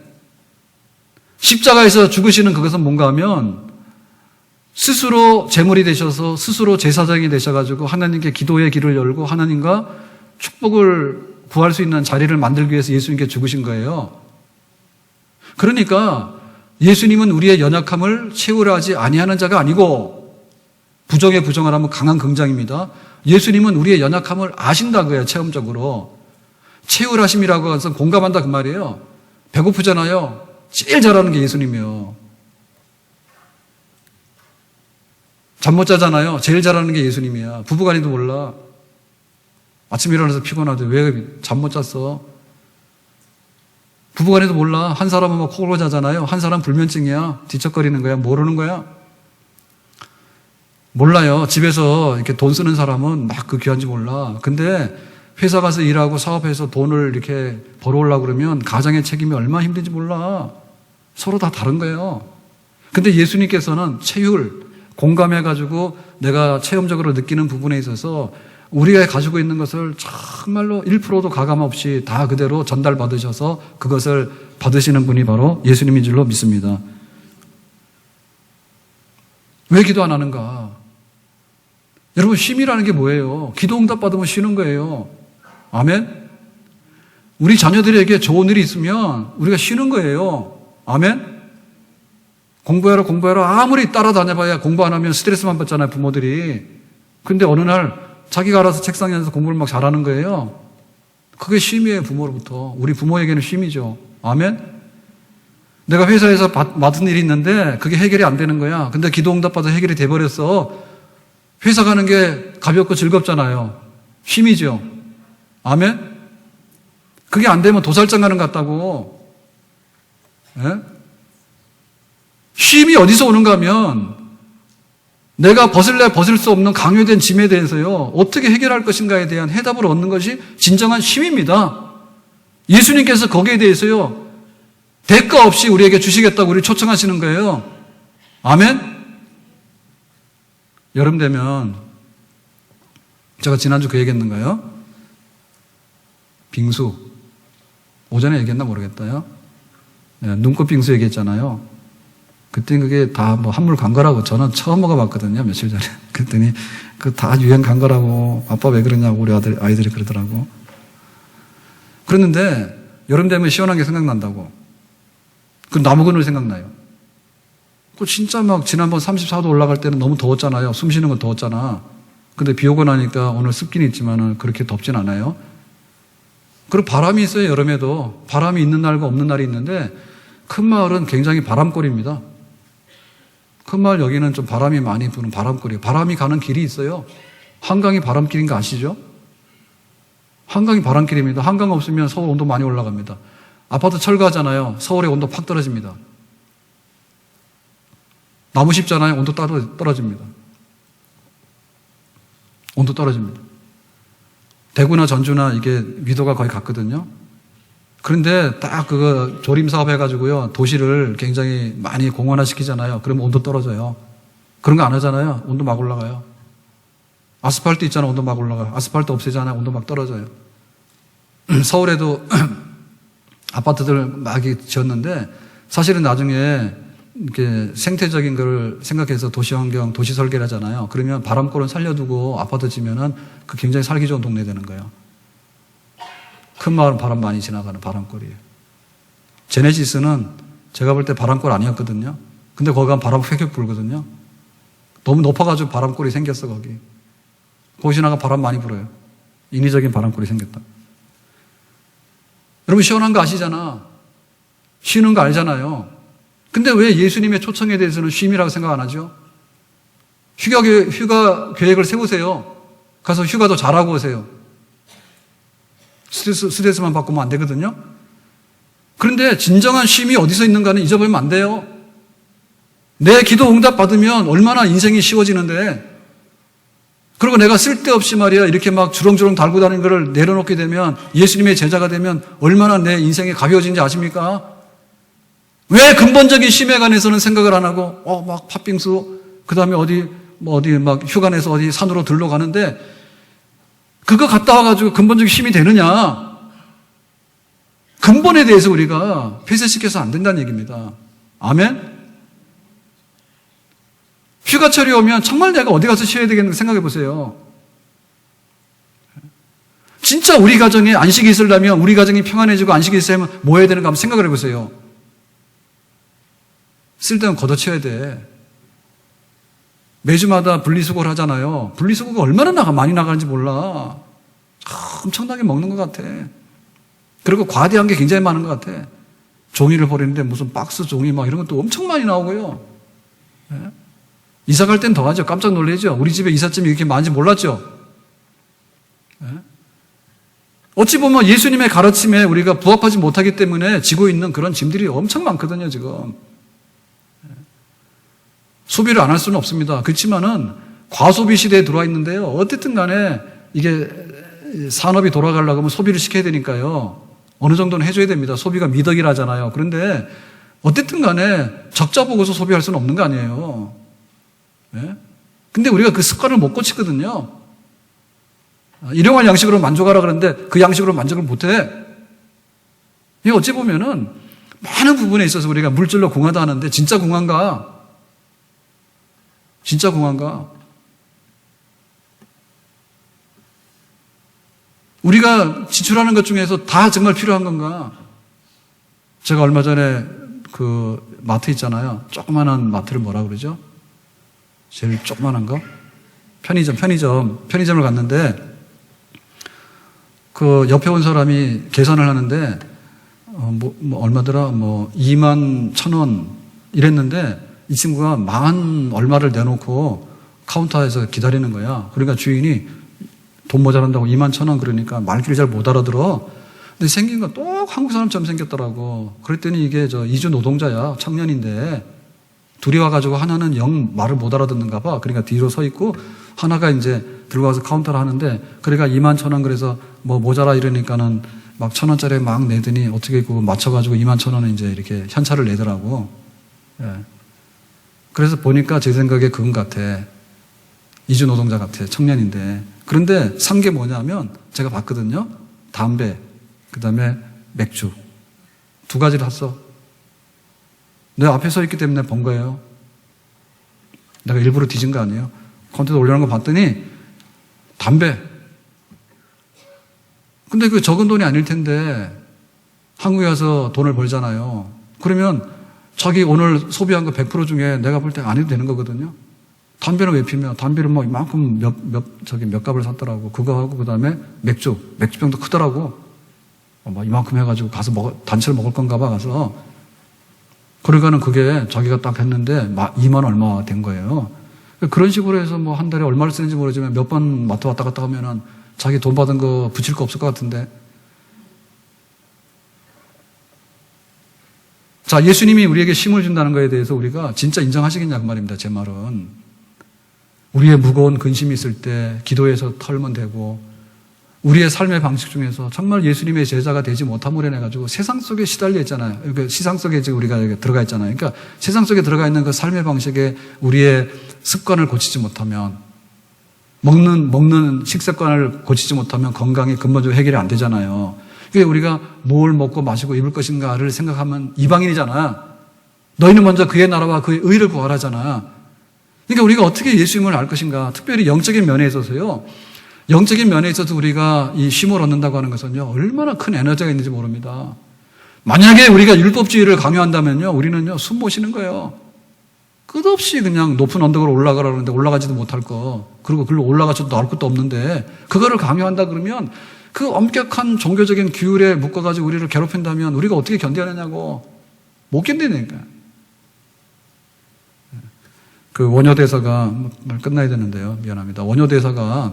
S1: 십자가에서 죽으시는 그것은 뭔가 하면 스스로 제물이 되셔서 스스로 제사장이 되셔가지고 하나님께 기도의 길을 열고 하나님과 축복을 구할 수 있는 자리를 만들기 위해서 예수님께 죽으신 거예요. 그러니까 예수님은 우리의 연약함을 채우려 하지 아니하는 자가 아니고 부정에 부정을 하면 강한 긍장입니다. 예수님은 우리의 연약함을 아신다고요. 체험적으로. 채우려 하심이라고 해서 공감한다 그 말이에요. 배고프잖아요. 제일 잘하는 게 예수님이에요. 잠 못 자잖아요. 제일 잘하는 게 예수님이야. 부부간에도 몰라. 아침에 일어나서 피곤하대. 왜 잠 못 잤어? 부부간에도 몰라. 한 사람은 막 코골고 자잖아요. 한 사람은 불면증이야. 뒤척거리는 거야. 모르는 거야. 몰라요. 집에서 이렇게 돈 쓰는 사람은 막 그 귀한지 몰라. 근데 회사 가서 일하고 사업해서 돈을 이렇게 벌어오려고 그러면 가정의 책임이 얼마나 힘든지 몰라. 서로 다 다른 거예요. 근데 예수님께서는 체율, 공감해가지고 내가 체험적으로 느끼는 부분에 있어서 우리가 가지고 있는 것을 정말로 1%도 가감 없이 다 그대로 전달받으셔서 그것을 받으시는 분이 바로 예수님인 줄로 믿습니다. 왜 기도 안 하는가? 여러분, 쉼이라는 게 뭐예요? 기도 응답 받으면 쉬는 거예요. 아멘? 우리 자녀들에게 좋은 일이 있으면 우리가 쉬는 거예요. 아멘? 공부해라. 아무리 따라다녀봐야 공부 안 하면 스트레스만 받잖아요, 부모들이. 근데 어느 날 자기가 알아서 책상에 앉아서 공부를 막 잘하는 거예요. 그게 쉼이에요, 부모로부터. 우리 부모에게는 쉼이죠. 아멘? 내가 회사에서 맡은 일이 있는데 그게 해결이 안 되는 거야. 근데 기도 응답 받아 해결이 돼버렸어. 회사 가는 게 가볍고 즐겁잖아요. 쉼이죠. 아멘? 그게 안 되면 도살장 가는 것 같다고. 예? 쉼이 어디서 오는가 하면 내가 벗을래 벗을 수 없는 강요된 짐에 대해서요, 어떻게 해결할 것인가에 대한 해답을 얻는 것이 진정한 쉼입니다. 예수님께서 거기에 대해서요, 대가 없이 우리에게 주시겠다고 우리 초청하시는 거예요. 아멘? 여름 되면, 제가 지난주 그 얘기했는가요? 빙수. 오전에 얘기했나 모르겠다요. 네, 눈꽃 빙수 얘기했잖아요. 그때 그게 다 뭐 한물 간 거라고 저는 처음 먹어봤거든요. 며칠 전에. 그랬더니 그 다 유행 간 거라고 아빠 왜 그러냐고 우리 아이들이 그러더라고. 그랬는데 여름 되면 시원한 게 생각난다고. 그 나무 그늘 생각나요. 그 진짜 막 지난번 34도 올라갈 때는 너무 더웠잖아요. 숨 쉬는 건 더웠잖아. 근데 비 오고 나니까 오늘 습기는 있지만은 그렇게 덥진 않아요. 그리고 바람이 있어요. 여름에도. 바람이 있는 날과 없는 날이 있는데 큰 마을은 굉장히 바람거리입니다. 큰 마을 여기는 좀 바람이 많이 부는 바람거리예요. 바람이 가는 길이 있어요. 한강이 바람길인 거 아시죠? 한강이 바람길입니다. 한강 없으면 서울 온도 많이 올라갑니다. 아파트 철거하잖아요. 서울의 온도 팍 떨어집니다. 나무 심잖아요. 온도 떨어집니다. 온도 떨어집니다. 대구나 전주나 이게 위도가 거의 같거든요. 그런데 딱 그거 조림 사업 해가지고요, 도시를 굉장히 많이 공원화 시키잖아요. 그러면 온도 떨어져요. 그런 거 안 하잖아요. 온도 막 올라가요. 아스팔트 있잖아. 온도 막 올라가요. 아스팔트 없애잖아요. 온도 막 떨어져요. 서울에도 아파트들 막 지었는데 사실은 나중에 이렇게 생태적인 걸 생각해서 도시환경, 도시 설계를 하잖아요. 그러면 바람골은 살려두고 아파트 지면은 그 굉장히 살기 좋은 동네 되는 거예요. 큰 마을은 바람 많이 지나가는 바람골이에요. 제네시스는 제가 볼 때 바람골 아니었거든요. 근데 거기 가면 바람 휙휙 불거든요. 너무 높아가지고 바람골이 생겼어, 거기. 거기 지나가 바람 많이 불어요. 인위적인 바람골이 생겼다. 여러분, 시원한 거 아시잖아. 쉬는 거 알잖아요. 근데 왜 예수님의 초청에 대해서는 쉼이라고 생각 안 하죠? 휴가 계획을 세우세요. 가서 휴가도 잘하고 오세요. 스트레스만 받고면 안 되거든요. 그런데 진정한 쉼이 어디서 있는가는 잊어버리면 안 돼요. 내 기도 응답 받으면 얼마나 인생이 쉬워지는데, 그리고 내가 쓸데없이 말이야 이렇게 막 주렁주렁 달고 다니는 거를 내려놓게 되면, 예수님의 제자가 되면 얼마나 내 인생이 가벼워진지 아십니까? 왜 근본적인 쉼에 관해서는 생각을 안 하고 막 팥빙수, 그 다음에 어디 막 휴가 내서 어디 산으로 들러 가는데, 그거 갔다 와가지고 근본적인 쉼이 되느냐? 근본에 대해서 우리가 폐쇄시켜서 안 된다는 얘기입니다. 아멘? 휴가철이 오면 정말 내가 어디 가서 쉬어야 되겠는가 생각해 보세요. 진짜 우리 가정에 안식이 있으려면, 우리 가정이 평안해지고 안식이 있으려면 뭐 해야 되는가 한번 생각을 해보세요. 쓸데없는 걷어쳐야 돼. 매주마다 분리수거를 하잖아요. 분리수거가 얼마나 많이 나가는지 몰라. 엄청나게 먹는 것 같아. 그리고 과대한 게 굉장히 많은 것 같아. 종이를 버리는데 무슨 박스 종이 막 이런 것도 엄청 많이 나오고요. 네? 이사 갈 땐 더 하죠. 깜짝 놀라죠. 우리 집에 이삿짐이 이렇게 많은지 몰랐죠. 네? 어찌 보면 예수님의 가르침에 우리가 부합하지 못하기 때문에 지고 있는 그런 짐들이 엄청 많거든요, 지금. 소비를 안 할 수는 없습니다. 그렇지만은 과소비 시대에 들어와 있는데요. 어쨌든 간에 이게 산업이 돌아가려고 하면 소비를 시켜야 되니까요. 어느 정도는 해줘야 됩니다. 소비가 미덕이라잖아요. 그런데 어쨌든 간에 적자 보고서 소비할 수는 없는 거 아니에요. 네? 근데 우리가 그 습관을 못 고치거든요. 일용할 양식으로 만족하라 그러는데 그 양식으로 만족을 못 해. 이게 어찌 보면은 많은 부분에 있어서 우리가 물질로 궁하다 하는데 진짜 궁한가? 진짜 궁한가? 우리가 지출하는 것 중에서 다 정말 필요한 건가? 제가 얼마 전에 그 마트 있잖아요. 조그만한 마트를 뭐라 그러죠? 제일 조그만한 거? 편의점을 갔는데 그 옆에 온 사람이 계산을 하는데 얼마더라? 21,000원 이랬는데 이 친구가 10,000 얼마를 내놓고 카운터에서 기다리는 거야. 그러니까 주인이 돈 모자란다고 21,000원 그러니까 말귀를 잘 못 알아들어. 근데 생긴 건 똑 한국 사람처럼 생겼더라고. 그랬더니 이게 저 이주 노동자야. 청년인데 둘이 와가지고 하나는 영 말을 못 알아듣는가 봐. 그러니까 뒤로 서 있고 하나가 이제 들고 와서 카운터를 하는데 그러니까 21,000원 그래서 뭐 모자라 이러니까는 막 1,000원짜리 막 내더니 어떻게 그거 맞춰가지고 21,000원을 이제 이렇게 현찰을 내더라고. 예. 그래서 보니까 제 생각에 그건 같아. 이주 노동자 같아. 청년인데. 그런데 산 게 뭐냐면 제가 봤거든요. 담배, 그 다음에 맥주. 두 가지를 샀어. 내 앞에 서 있기 때문에 본 거예요. 내가 일부러 뒤진 거 아니에요. 콘텐츠 올려놓은 거 봤더니 담배. 근데 그 적은 돈이 아닐 텐데 한국에 와서 돈을 벌잖아요. 그러면 자기 오늘 소비한 거 100% 중에 내가 볼 때 안 해도 되는 거거든요. 담배는 왜 피면 담배를 뭐 이만큼 몇 갑을 샀더라고. 그거 하고 그 다음에 맥주병도 크더라고. 막 이만큼 해가지고 가서 단체로 먹을 건가 봐 가서. 그러니까는 그게 자기가 딱 했는데 2만 얼마 된 거예요. 그런 식으로 해서 뭐 한 달에 얼마를 쓰는지 모르지만 몇 번 마트 왔다 갔다 하면은 자기 돈 받은 거 붙일 거 없을 것 같은데. 자, 예수님이 우리에게 힘을 준다는 거에 대해서 우리가 진짜 인정하시겠냐 그 말입니다. 제 말은. 우리의 무거운 근심이 있을 때 기도해서 털면 되고 우리의 삶의 방식 중에서 정말 예수님의 제자가 되지 못함으로 인해가지고 세상 속에 시달려 있잖아요. 그러니까 시상 속에 지금 우리가 들어가 있잖아요. 그러니까 세상 속에 들어가 있는 그 삶의 방식에 우리의 습관을 고치지 못하면 먹는 식습관을 고치지 못하면 건강이 근본적으로 해결이 안 되잖아요. 그러니까 우리가 뭘 먹고 마시고 입을 것인가를 생각하면 이방인이잖아. 너희는 먼저 그의 나라와 그의 의를 구하라잖아. 그러니까 우리가 어떻게 예수님을 알 것인가. 특별히 영적인 면에 있어서요. 영적인 면에 있어서 우리가 이 쉼을 얻는다고 하는 것은요, 얼마나 큰 에너지가 있는지 모릅니다. 만약에 우리가 율법주의를 강요한다면요, 우리는요, 숨 못 쉬는 거예요. 끝없이 그냥 높은 언덕으로 올라가라 그러는데 올라가지도 못할 거, 그리고 글로 올라가서도 나올 것도 없는데, 그거를 강요한다 그러면 그 엄격한 종교적인 규율에 묶어가지고 우리를 괴롭힌다면 우리가 어떻게 견뎌내냐고. 못 견디니까. 그 원효대사가, 말 끝나야 되는데요. 미안합니다. 원효대사가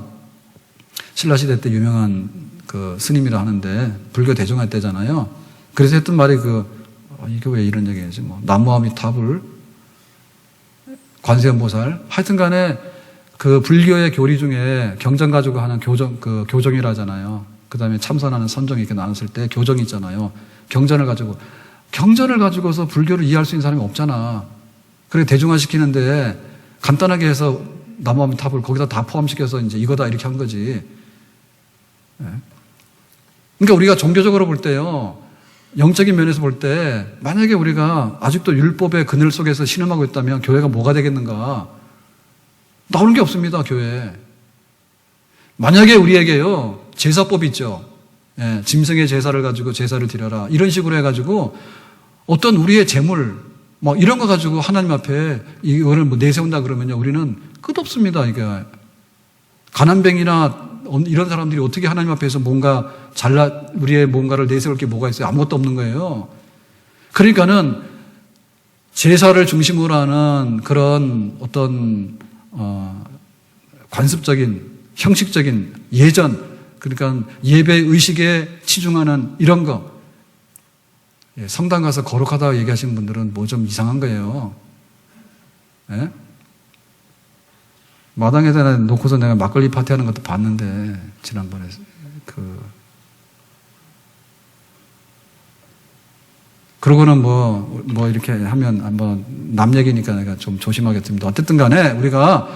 S1: 신라시대 때 유명한 그 스님이라 하는데 불교 대종할 때잖아요. 그래서 했던 말이 이게 왜 이런 얘기지? 나무아미타불, 관세음보살. 하여튼 간에 그 불교의 교리 중에 경전 가지고 하는 교정이라 하잖아요. 그 다음에 참선하는 선정이 이렇게 나눴을 때 교정이 있잖아요. 경전을 가지고서 불교를 이해할 수 있는 사람이 없잖아. 그래 대중화시키는데 간단하게 해서 나무아미타불 거기다 다 포함시켜서 이제 이거다 이렇게 한 거지. 그러니까 우리가 종교적으로 볼 때요, 영적인 면에서 볼 때 만약에 우리가 아직도 율법의 그늘 속에서 신음하고 있다면 교회가 뭐가 되겠는가? 나오는 게 없습니다. 교회. 만약에 우리에게요 제사법이 있죠. 짐승의 제사를 가지고 제사를 드려라 이런 식으로 해가지고 어떤 우리의 재물 이런 거 가지고 하나님 앞에 이거를 내세운다 그러면요 우리는 끝없습니다. 이게 가난뱅이나 이런 사람들이 어떻게 하나님 앞에서 뭔가 우리의 뭔가를 내세울 게 뭐가 있어요? 아무것도 없는 거예요. 그러니까는 제사를 중심으로 하는 그런 어떤 관습적인 형식적인 그러니까 예배 의식에 치중하는 이런 거, 성당 가서 거룩하다고 얘기하시는 분들은 뭐 좀 이상한 거예요. 예? 마당에다 놓고서 내가 막걸리 파티 하는 것도 봤는데, 지난번에. 그러고는 이렇게 하면, 남 얘기니까 내가 좀 조심하겠습니다. 어쨌든 간에, 우리가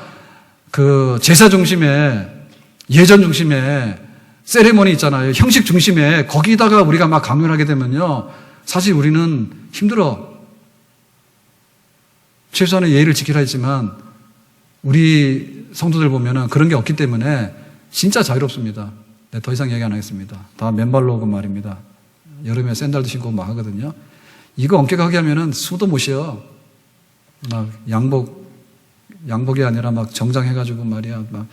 S1: 제사 중심에, 예전 중심에, 세레모니 있잖아요. 형식 중심에, 거기다가 우리가 막 강요를 하게 되면요. 사실 우리는 힘들어. 최소한의 예의를 지키라 했지만, 우리 성도들 보면은 그런 게 없기 때문에 진짜 자유롭습니다. 네, 더 이상 얘기 안 하겠습니다. 다 맨발로 오고 말입니다. 여름에 샌들도 신고 막 하거든요. 이거 엄격하게 하면은 숨도 못 쉬어. 막 양복이 아니라 막 정장해가지고 말이야. 막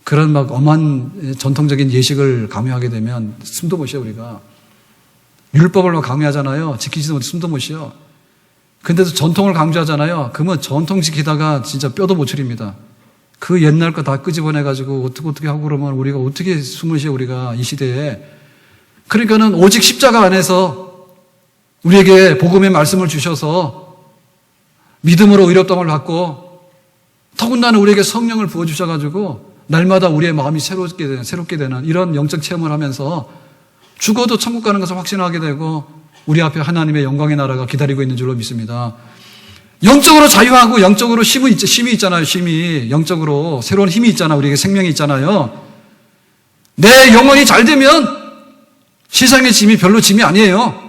S1: 그런 막 엄한 전통적인 예식을 강요하게 되면 숨도 못 쉬어, 우리가. 율법을 막 강요하잖아요. 지키지도 못해 숨도 못 쉬어. 근데도 전통을 강조하잖아요. 그러면 전통 지키다가 진짜 뼈도 못 추립니다. 그 옛날 거 다 끄집어내가지고 어떻게 하고 그러면 우리가 어떻게 숨을 쉬어, 우리가 이 시대에. 그러니까는 오직 십자가 안에서 우리에게 복음의 말씀을 주셔서 믿음으로 의롭다함을 받고 더군다나 우리에게 성령을 부어주셔가지고 날마다 우리의 마음이 새롭게 되는 이런 영적 체험을 하면서 죽어도 천국 가는 것을 확신하게 되고 우리 앞에 하나님의 영광의 나라가 기다리고 있는 줄로 믿습니다. 영적으로 자유하고 영적으로 힘이 있잖아요. 힘이 영적으로 새로운 힘이 있잖아요. 우리에게 생명이 있잖아요. 내 영혼이 잘 되면 세상의 짐이 별로 짐이 아니에요.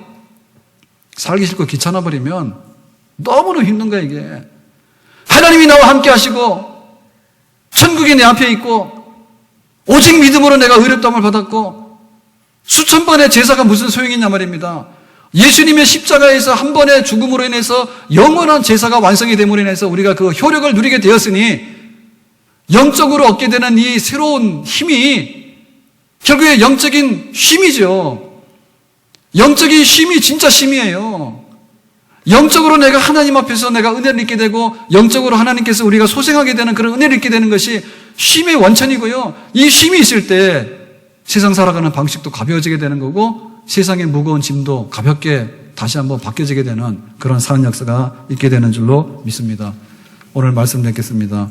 S1: 살기 싫고 귀찮아 버리면 너무나 힘든 거야 이게. 하나님이 나와 함께 하시고 천국이 내 앞에 있고 오직 믿음으로 내가 의롭다함을 받았고 수천 번의 제사가 무슨 소용이 있냐 말입니다. 예수님의 십자가에서 한 번의 죽음으로 인해서 영원한 제사가 완성이 됨으로 인해서 우리가 그 효력을 누리게 되었으니 영적으로 얻게 되는 이 새로운 힘이 결국에 영적인 쉼이죠. 영적인 쉼이 진짜 쉼이에요. 영적으로 내가 하나님 앞에서 내가 은혜를 입게 되고 영적으로 하나님께서 우리가 소생하게 되는 그런 은혜를 입게 되는 것이 쉼의 원천이고요. 이 쉼이 있을 때 세상 살아가는 방식도 가벼워지게 되는 거고 세상의 무거운 짐도 가볍게 다시 한번 바뀌어지게 되는 그런 사는 역사가 있게 되는 줄로 믿습니다. 오늘 말씀 듣겠습니다.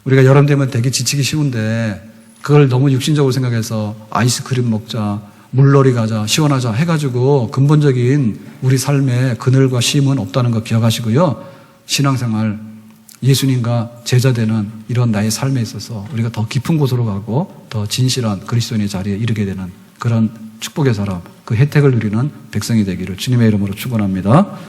S1: 우리가 여름 되면 되게 지치기 쉬운데 그걸 너무 육신적으로 생각해서 아이스크림 먹자, 물놀이 가자, 시원하자 해가지고 근본적인 우리 삶의 그늘과 쉼은 없다는 거 기억하시고요. 신앙생활, 예수님과 제자되는 이런 나의 삶에 있어서 우리가 더 깊은 곳으로 가고 더 진실한 그리스도인의 자리에 이르게 되는 그런 축복의 사람, 그 혜택을 누리는 백성이 되기를 주님의 이름으로 축원합니다.